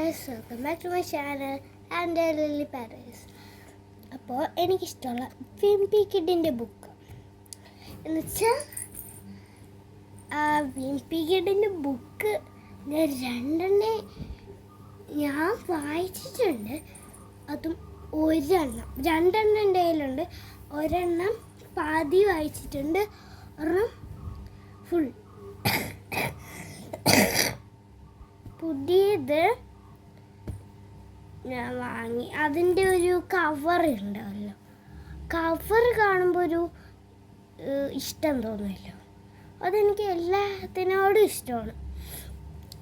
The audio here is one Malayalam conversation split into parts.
Guys, welcome back to my channel and Lily Paradise. അപ്പോൾ എനിക്കിഷ്ടമുള്ള വിംപി കിഡിൻ്റെ ബുക്ക് എന്ന് വെച്ചാൽ വിംപി കിഡിൻ്റെ ബുക്ക് ഞാൻ വായിച്ചിട്ടുണ്ട്. അതും രണ്ടെണ്ണം എൻ്റെ കയ്യിലുണ്ട്. ഒരെണ്ണം പാതി വായിച്ചിട്ടുണ്ട്, ഒരെണ്ണം ഫുൾ. പുതിയത് ഞാൻ വാങ്ങി. അതിൻ്റെ ഒരു കവർ ഉണ്ടാവല്ലോ, കവർ കാണുമ്പോൾ ഒരു ഇഷ്ടം തോന്നുമല്ലോ. അതെനിക്ക് എല്ലാത്തിനോടും ഇഷ്ടമാണ്.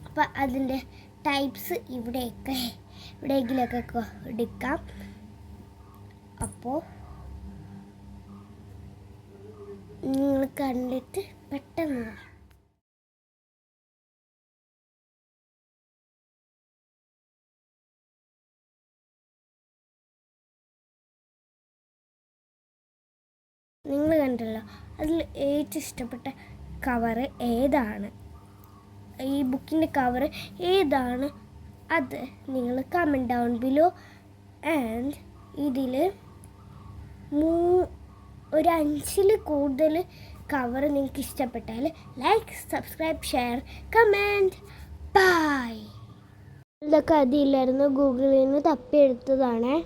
അപ്പം അതിൻ്റെ ടൈപ്സ് എവിടെയെങ്കിലൊക്കെ എടുക്കാം. അപ്പോൾ നിങ്ങൾ കണ്ടിട്ട് പെട്ടെന്ന് നിങ്ങൾ കണ്ടല്ലോ. അതിൽ ഏറ്റവും ഇഷ്ടപ്പെട്ട കവറ് ഏതാണ്, ഈ ബുക്കിൻ്റെ കവറ് ഏതാണ്, അത് നിങ്ങൾ കമൻറ്റ് ഡൗൺ ബിലോ. ആൻഡ് ഇതിൽ ഒരു 5 കൂടുതൽ കവർ നിങ്ങൾക്ക് ഇഷ്ടപ്പെട്ടാൽ like, subscribe, share, comment. Bye. ഇതൊക്കെ അതില്ലായിരുന്നു, ഗൂഗിളിൽ നിന്ന് തപ്പിയെടുത്തതാണേ.